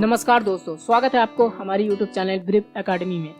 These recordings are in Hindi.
नमस्कार दोस्तों, स्वागत है आपको हमारी YouTube चैनल ब्रीफ एकेडमी में।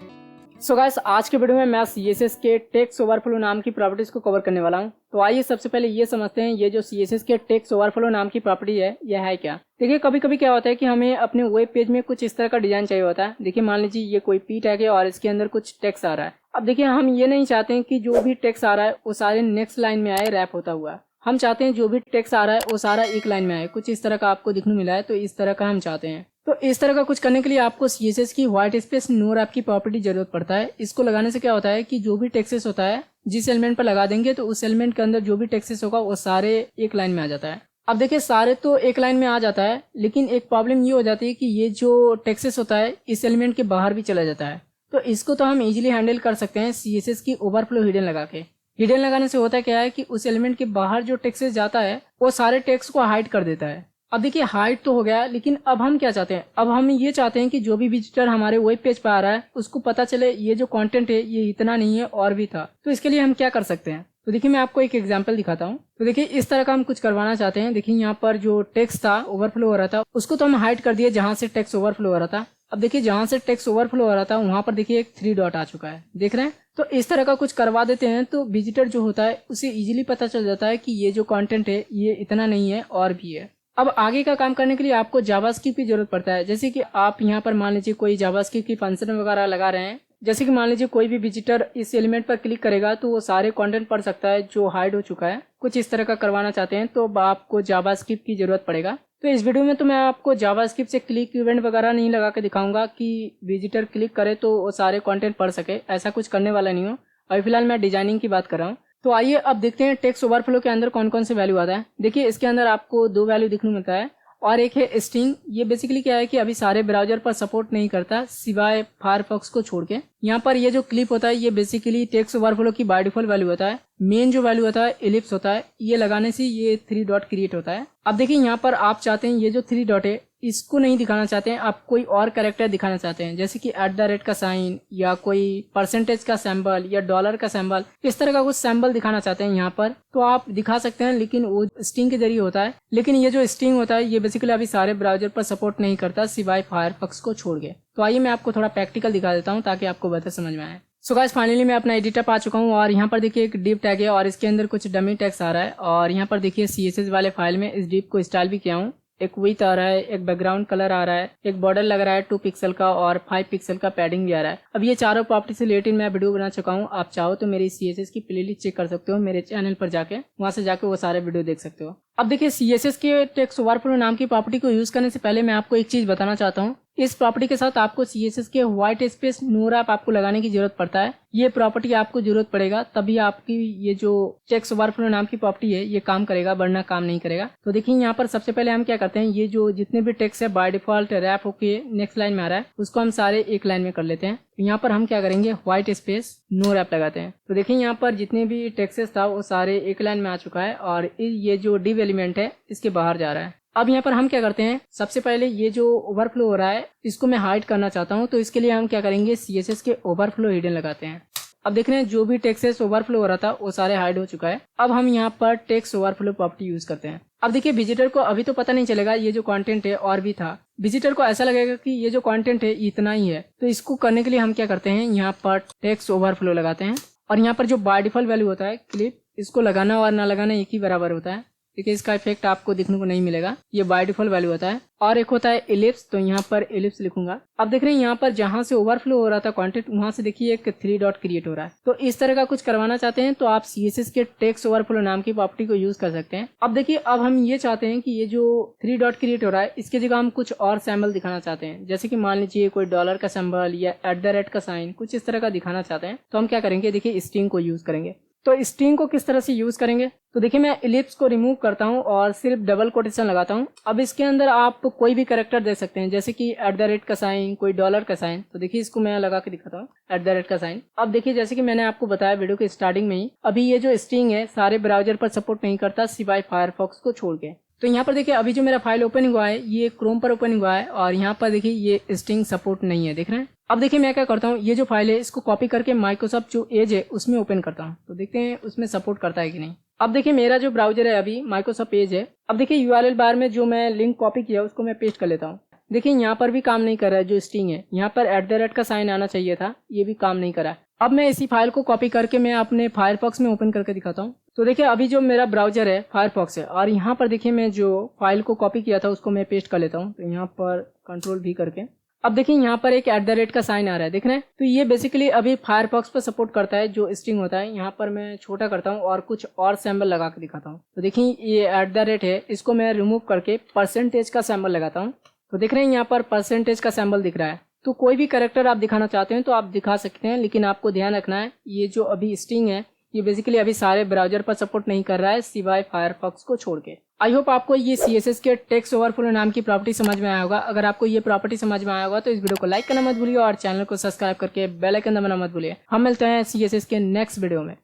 सो गाइस, आज के वीडियो में मैं CSS के टेक्स्ट ओवरफ्लो नाम की प्रॉपर्टीज को कवर करने वाला हूं। तो आइए सबसे पहले ये समझते हैं ये जो CSS के टेक्स्ट ओवरफ्लो नाम की प्रॉपर्टी है यह है क्या। देखिए, कभी कभी क्या होता है कि हमें अपने वेब पेज में कुछ इस तरह का डिजाइन चाहिए होता है। देखिए, मान लीजिए ये कोई पी टैग है और इसके अंदर कुछ टेक्स्ट आ रहा है। अब देखिए, हम ये नहीं चाहते हैं कि जो भी टेक्स्ट आ रहा है वो सारे नेक्स्ट लाइन में आए रैप होता हुआ। हम चाहते हैं जो भी टेक्स्ट आ रहा है वो सारा एक लाइन में आए। कुछ इस तरह का आपको दिखने मिला है, तो इस तरह का हम चाहते हैं। तो इस तरह का कुछ करने के लिए आपको CSS की व्हाइट स्पेस नो रैप की प्रॉपर्टी जरूरत पड़ता है। इसको लगाने से क्या होता है कि जो भी टेक्सेस होता है जिस एलिमेंट पर लगा देंगे तो उस एलिमेंट के अंदर जो भी टेक्सेस होगा वो सारे एक लाइन में आ जाता है। अब देखिए, सारे तो एक लाइन में आ जाता है, लेकिन एक प्रॉब्लम ये हो जाती है कि ये जो टेक्सेस होता है इस एलिमेंट के बाहर भी चला जाता है। तो इसको तो हम इजीली हैंडल कर सकते हैं CSS की ओवरफ्लो हिडन लगा के। हिडन लगाने से होता क्या है कि उस एलिमेंट के बाहर जो टेक्सेस जाता है वो सारे टेक्स्ट को हाइड कर देता है। अब देखिए, हाइड तो हो गया, लेकिन अब हम क्या चाहते हैं? अब हम ये चाहते हैं कि जो भी विजिटर हमारे वेब पेज पर आ रहा है उसको पता चले ये जो कंटेंट है ये इतना नहीं है और भी था। तो इसके लिए हम क्या कर सकते हैं? तो देखिए, मैं आपको एक एग्जांपल दिखाता हूँ। तो देखिए, इस तरह का हम कुछ करवाना चाहते हैं। देखिए, यहाँ पर जो टेक्स्ट था ओवरफ्लो हो रहा था उसको तो हम हाइड कर दिए जहां से टेक्स्ट ओवरफ्लो हो रहा था। अब देखिए, जहां से टेक्स्ट ओवरफ्लो हो रहा था वहां पर देखिए एक 3 डॉट आ चुका है, देख रहे हैं? तो इस तरह का कुछ करवा देते हैं तो विजिटर जो होता है उसे इजीली पता चल जाता है कि ये जो कंटेंट है ये इतना नहीं है और भी है। अब आगे का काम करने के लिए आपको जावास्क्रिप्ट की जरूरत पड़ता है। जैसे कि आप यहाँ पर मान लीजिए कोई जावास्क्रिप्ट की फंक्शन वगैरह लगा रहे हैं। जैसे कि मान लीजिए कोई भी विजिटर इस एलिमेंट पर क्लिक करेगा तो वो सारे कंटेंट पढ़ सकता है जो हाइड हो चुका है। कुछ इस तरह का करवाना चाहते हैं तो आपको जावास्क्रिप्ट की जरूरत पड़ेगा। तो इस वीडियो में तो मैं आपको जावास्क्रिप्ट से क्लिक इवेंट वगैरह नहीं लगा के दिखाऊंगा कि विजिटर क्लिक करे तो वो सारे कंटेंट पढ़ सके। ऐसा कुछ करने वाला नहीं हूँ। अभी फिलहाल मैं डिजाइनिंग की बात कर रहा हूँ। तो आइए अब देखते हैं टेक्स्ट ओवरफ्लो के अंदर कौन कौन से वैल्यू आता है। देखिए, इसके अंदर आपको 2 वैल्यू दिखने मिलता है और एक है स्ट्रिंग। ये बेसिकली क्या है कि अभी सारे ब्राउजर पर सपोर्ट नहीं करता सिवाय फायरफॉक्स को छोड़ के। यहाँ पर ये जो क्लिप होता है ये बेसिकली टेक्स्ट ओवरफ्लो की बाय डिफॉल्ट वैल्यू होता है। मेन जो वैल्यू होता है एलिप्स होता है। ये लगाने से ये 3 डॉट क्रिएट होता है। अब देखिए, यहाँ पर आप चाहते हैं ये जो 3 डॉट है इसको नहीं दिखाना चाहते हैं, आप कोई और कैरेक्टर दिखाना चाहते हैं, जैसे कि @ का साइन या कोई परसेंटेज का सिंबल या डॉलर का सिंबल, इस तरह का कुछ सिंबल दिखाना चाहते हैं यहाँ पर तो आप दिखा सकते हैं, लेकिन वो स्ट्रिंग के जरिए होता है। लेकिन ये जो स्ट्रिंग होता है ये बेसिकली अभी सारे ब्राउजर पर सपोर्ट नहीं करता सिवाय फायरफॉक्स को छोड़ के। तो आइए मैं आपको थोड़ा प्रैक्टिकल दिखा देता हूँ ताकि आपको बेहतर समझ में आए। सो गाइस, फाइनली मैं अपना एडिटर पा चुका हूँ और यहाँ पर देखिए एक डिव टैग है और इसके अंदर कुछ डमी टैग्स आ रहा है। और यहाँ पर देखिए CSS वाले फाइल में इस डिव को स्टाइल भी किया हूँ। एक विड्थ आ रहा है, एक बैकग्राउंड कलर आ रहा है, एक बॉर्डर लग रहा है 2 पिक्सल का और 5 पिक्सल का पैडिंग भी आ रहा है। अब ये चारों प्रॉपर्टी से रिलेटेड मैं वीडियो बना चुका हूँ। आप चाहो तो मेरी CSS की प्लेलिस्ट चेक कर सकते हो मेरे चैनल पर जाके, वहां से जाके वो सारे वीडियो देख सकते हो। अब देखिए, CSS के टेक्स्ट ओवरफ्लो नाम की प्रॉपर्टी को यूज करने से पहले मैं आपको एक चीज बताना चाहता हूँ। इस प्रॉपर्टी के साथ आपको CSS के व्हाइट स्पेस नो रैप आपको लगाने की जरूरत पड़ता है। ये प्रॉपर्टी आपको जरूरत पड़ेगा तभी आपकी ये जो टेक्स्ट ओवरफ्लो नाम की प्रॉपर्टी है ये काम करेगा, वरना काम नहीं करेगा। तो देखिए, यहाँ पर सबसे पहले हम क्या करते हैं, ये जो जितने भी टेक्स्ट है बाय डिफॉल्ट रैप होके नेक्स्ट लाइन में आ रहा है उसको हम सारे एक लाइन में कर लेते हैं। तो यहाँ पर हम क्या करेंगे, व्हाइट स्पेस नो रैप लगाते हैं। तो देखिए, यहाँ पर जितने भी टेक्सेस था वो सारे एक लाइन में आ चुका है और ये जो डिव एलिमेंट है इसके बाहर जा रहा है। अब यहाँ पर हम क्या करते हैं, सबसे पहले ये जो ओवरफ्लो हो रहा है इसको मैं हाइड करना चाहता हूँ। तो इसके लिए हम क्या करेंगे, CSS के ओवरफ्लो हिडन लगाते हैं। अब देख रहे हैं जो भी टेक्सेस ओवरफ्लो हो रहा था वो सारे हाइड हो चुका है। अब हम यहाँ पर टेक्स्ट ओवरफ्लो प्रॉपर्टी यूज करते हैं। अब देखिए, विजिटर को अभी तो पता नहीं चलेगा ये जो कंटेंट है और भी था। विजिटर को ऐसा लगेगा कि ये जो कंटेंट है इतना ही है। तो इसको करने के लिए हम क्या करते हैं, यहाँ पर टेक्स्ट ओवरफ्लो लगाते हैं और यहाँ पर जो बाय डिफॉल्ट वैल्यू होता है क्लिप, इसको लगाना और ना लगाना एक ही बराबर होता है। देखिए, इसका इफेक्ट आपको दिखने को नहीं मिलेगा, ये बाय डिफॉल्ट वैल्यू होता है। और एक होता है एलिप्स, तो यहाँ पर एलिप्स लिखूंगा। अब देख रहे हैं यहाँ पर जहां से ओवरफ्लो हो रहा था कंटेंट वहां से देखिए एक 3 डॉट क्रिएट हो रहा है। तो इस तरह का कुछ करवाना चाहते हैं तो आप CSS के टेक्स्ट ओवरफ्लो नाम की प्रॉपर्टी को यूज कर सकते हैं। अब देखिए, अब हम ये चाहते हैं कि ये जो 3 डॉट क्रिएट हो रहा है इसके जगह हम कुछ और सिंबल दिखाना चाहते हैं, जैसे कि मान लीजिए कोई डॉलर का सिंबल या @ का साइन, कुछ इस तरह का दिखाना चाहते हैं। तो हम क्या करेंगे, देखिए स्ट्रिंग को यूज करेंगे। तो स्ट्रिंग को किस तरह से यूज करेंगे, तो देखिए मैं एलिप्स को रिमूव करता हूं और सिर्फ डबल कोटेशन लगाता हूं। अब इसके अंदर आप कोई भी कैरेक्टर दे सकते हैं, जैसे कि @ का साइन, कोई डॉलर का साइन। तो देखिए, इसको मैं लगा के दिखाता हूं, @ का साइन। अब देखिए, जैसे कि मैंने आपको बताया वीडियो के स्टार्टिंग में ही, अभी ये जो स्ट्रिंग है सारे ब्राउजर पर सपोर्ट नहीं करता सिवाय फायरफॉक्स को छोड़ के। तो यहाँ पर देखिए, अभी जो मेरा फाइल ओपन हुआ है ये क्रोम पर ओपन हुआ है और यहाँ पर देखिए ये स्ट्रिंग सपोर्ट नहीं है, देख रहे हैं। अब देखिए, मैं क्या करता हूँ, ये जो फाइल है इसको कॉपी करके माइक्रोसॉफ्ट जो एज है उसमें ओपन करता हूँ। तो देखते हैं उसमें सपोर्ट करता है कि नहीं। अब देखिए, मेरा जो ब्राउजर है अभी माइक्रोसॉफ्ट एज है। अब देखिए, URL बार में जो मैं लिंक कॉपी किया उसको मैं पेस्ट कर लेता हूँ। देखिए यहाँ पर भी काम नहीं कर रहा है, जो स्ट्रिंग है यहाँ पर @ का साइन आना चाहिए था, ये भी काम नहीं करा। अब मैं इसी फाइल को कॉपी करके मैं अपने फायरफॉक्स में ओपन करके दिखाता हूँ। तो देखिए अभी जो मेरा ब्राउजर है फायरफॉक्स है, और यहाँ पर देखिए मैं जो फाइल को कॉपी किया था उसको मैं पेस्ट कर लेता हूँ। तो यहाँ पर Ctrl+V करके अब देखिए यहाँ पर एक @ का साइन आ रहा है, देख रहे हैं। तो ये बेसिकली अभी फायरफॉक्स पर सपोर्ट करता है जो स्ट्रिंग होता है। यहाँ पर मैं छोटा करता हूँ और कुछ और सिंबल लगा के दिखाता हूँ। तो देखिए ये @ है, इसको मैं रिमूव करके % का सिंबल लगाता हूँ। तो देख रहे हैं यहाँ पर % का सिंबल दिख रहा है। तो कोई भी कैरेक्टर आप दिखाना चाहते हैं तो आप दिखा सकते हैं, लेकिन आपको ध्यान रखना है ये जो अभी स्ट्रिंग है ये बेसिकली अभी सारे ब्राउजर पर सपोर्ट नहीं कर रहा है सिवाय फायरफॉक्स को छोड़ के। आई होप आपको ये CSS के टेक्स्ट ओवरफ्लो नाम की प्रॉपर्टी समझ में आया होगा। अगर आपको ये प्रॉपर्टी समझ में आया होगा तो इस वीडियो को लाइक करना मत भूलिए और चैनल को सब्सक्राइब करके बेल आइकन दबाना मत भूलिए। हम मिलते हैं CSS के नेक्स्ट वीडियो में।